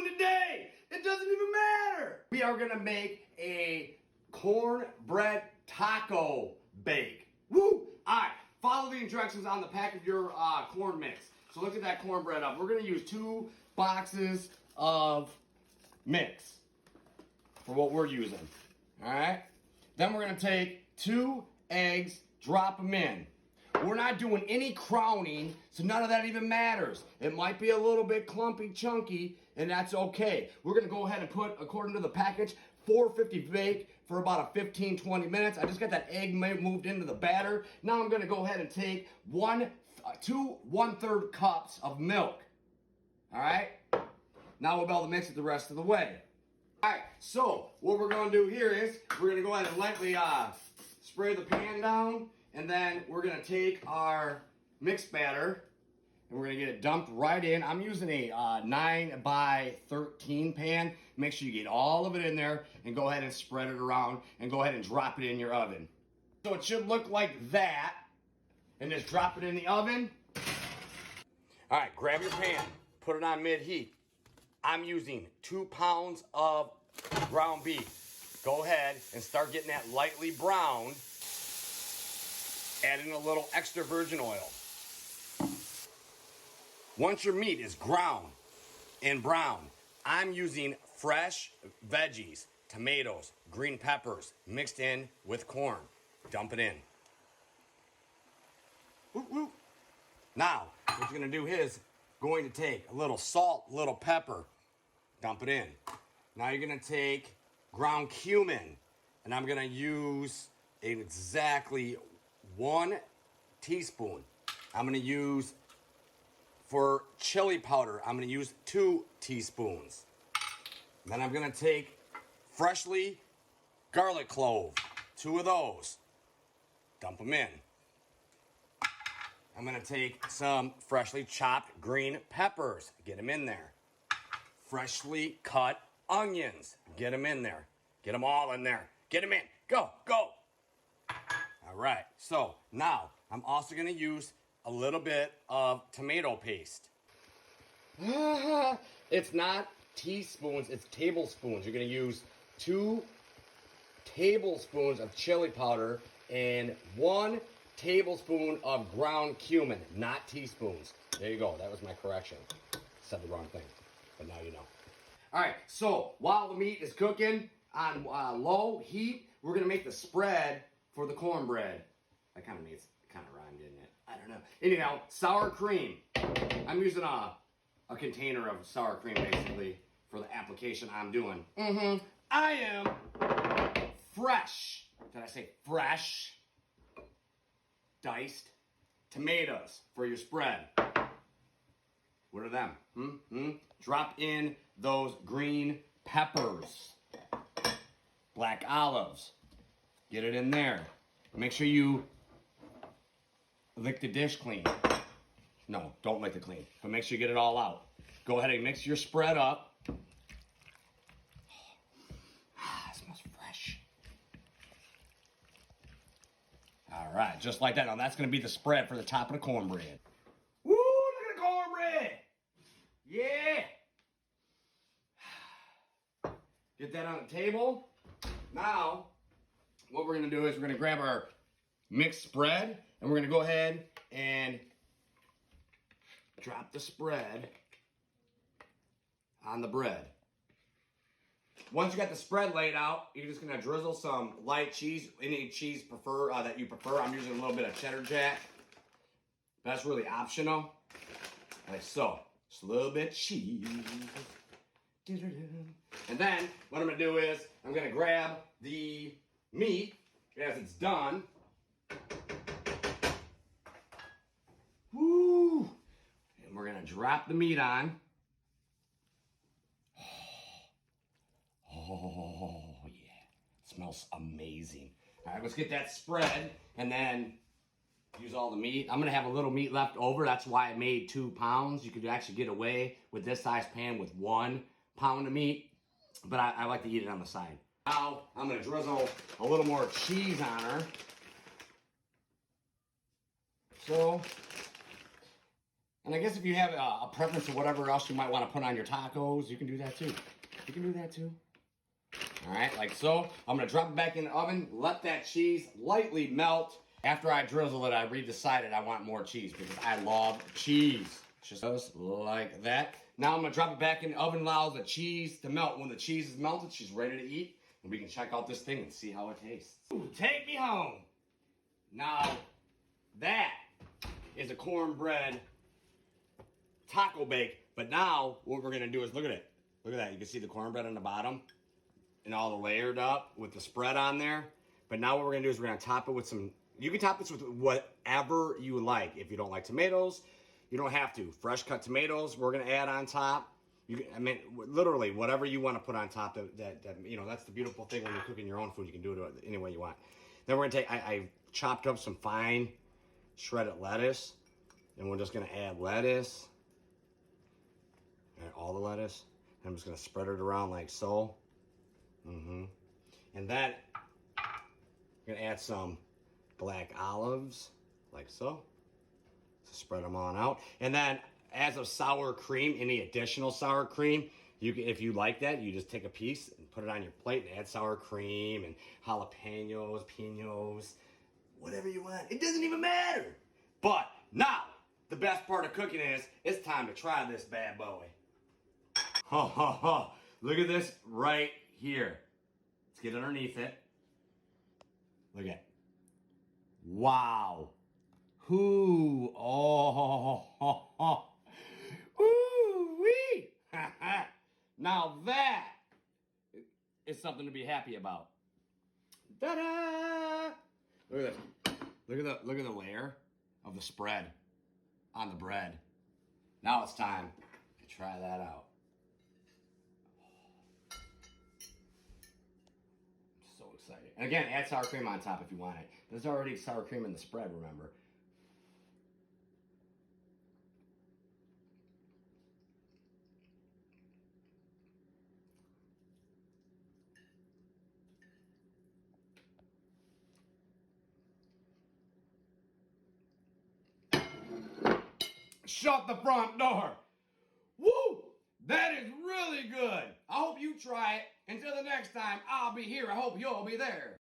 doing today? It doesn't even matter. We are gonna make a cornbread taco bake. Woo! All right, follow the instructions on the pack of your corn mix. So look at that cornbread up. We're gonna use 2 boxes of mix for what we're using. All right. Then we're gonna take 2 eggs, drop them in. We're not doing any crowning, so none of that even matters. It might be a little bit clumpy, chunky, and that's okay. We're gonna go ahead and put, according to the package, 450 bake for about a 15-20 minutes. I just got that egg moved into the batter. Now I'm gonna go ahead and take 2 1/3 cups of milk. All right? Now we'll be able to mix it the rest of the way. All right, so what we're gonna do here is we're gonna go ahead and lightly spray the pan down, and then we're gonna take our mixed batter and we're gonna get it dumped right in. I'm using a 9x13 pan. Make sure you get all of it in there and go ahead and spread it around and go ahead and drop it in your oven. So it should look like that, and just drop it in the oven. All right, grab your pan, put it on mid-heat. I'm using 2 pounds of ground beef. Go ahead and start getting that lightly browned. Add in a little extra virgin oil. Once your meat is ground and brown, I'm using fresh veggies, tomatoes, green peppers, mixed in with corn. Dump it in. Woo, woo. Now, what you're gonna do is going to take a little salt, a little pepper, dump it in. Now you're gonna take ground cumin, and I'm gonna use exactly 1 teaspoon. I'm gonna use, for chili powder, I'm gonna use 2 teaspoons. Then I'm gonna take freshly garlic clove, 2 of those, dump them in. I'm gonna take some freshly chopped green peppers, get them in there. Freshly cut onions, get them in there. Get them all in there. Get them in. Go, go. All right, so now I'm also gonna use a little bit of tomato paste. It's not teaspoons, it's tablespoons. You're gonna use 2 tablespoons of chili powder and 1 tablespoon of ground cumin, not teaspoons. There you go, that was my correction. Said the wrong thing, but now you know. All right, so while the meat is cooking on low heat, we're gonna make the spread for the cornbread. That kind of rhymed, didn't it? I don't know. Anyhow, sour cream. I'm using a container of sour cream basically for the application I'm doing. I am fresh. Did I say fresh? Diced tomatoes for your spread. What are them? Drop in those green peppers. Black olives. Get it in there. Make sure you lick the dish clean. No, don't lick it clean. But make sure you get it all out. Go ahead and mix your spread up. It smells fresh. All right, just like that. Now that's going to be the spread for the top of the cornbread. Woo, look at the cornbread. Yeah. Get that on the table. Now, what we're going to do is we're going to grab our mixed spread and we're going to go ahead and drop the spread on the bread. Once you got the spread laid out, you're just going to drizzle some light cheese, any cheese that you prefer. I'm using a little bit of cheddar jack. That's really optional. Like so. Just a little bit of cheese. And then what I'm going to do is I'm going to grab the meat as it's done. Woo! And we're going to drop the meat on. Oh, yeah. It smells amazing. All right, let's get that spread and then use all the meat. I'm going to have a little meat left over. That's why I made 2 pounds. You could actually get away with this size pan with 1 pound of meat, but I like to eat it on the side. Now, I'm going to drizzle a little more cheese on her. So, And I guess if you have a preference of whatever else you might want to put on your tacos, you can do that too. You can do that too. All right, like so. I'm gonna drop it back in the oven, let that cheese lightly melt. After I drizzle it, I decided I want more cheese because I love cheese. Just like that. Now I'm gonna drop it back in the oven, allow the cheese to melt. When the cheese is melted, she's ready to eat. And we can check out this thing and see how it tastes. Ooh, take me home. Now, that is a cornbread taco bake. But now, what we're gonna do is, look at it. Look at that, you can see the cornbread on the bottom and all the layered up with the spread on there. But now what we're gonna do is we're gonna top it with some, you can top this with whatever you like. If you don't like tomatoes, you don't have to. Fresh cut tomatoes, we're gonna add on top. You can, I mean, literally whatever you want to put on top. That you know, that's the beautiful thing when you're cooking your own food. You can do it any way you want. Then we're gonna take. I chopped up some fine shredded lettuce, and we're just gonna add lettuce. Add all the lettuce. And I'm just gonna spread it around like so. And then we're gonna add some black olives, like so. So spread them on out, and then. As of sour cream, any additional sour cream, you can, if you like that, you just take a piece and put it on your plate and add sour cream and jalapenos, pinos, whatever you want. It doesn't even matter. But now, the best part of cooking is, it's time to try this bad boy. Ha ha ha. Look at this right here. Let's get underneath it. Look at it. Wow. Ooh. Oh. Woo-wee! Now that is something to be happy about. Ta-da! Look at this. Look at the layer of the spread on the bread. Now it's time to try that out. I'm so excited. And again, add sour cream on top if you want it. There's already sour cream in the spread, remember. Shut the front door. Woo! That is really good. I hope you try it. Until the next time, I'll be here. I hope you'll be there.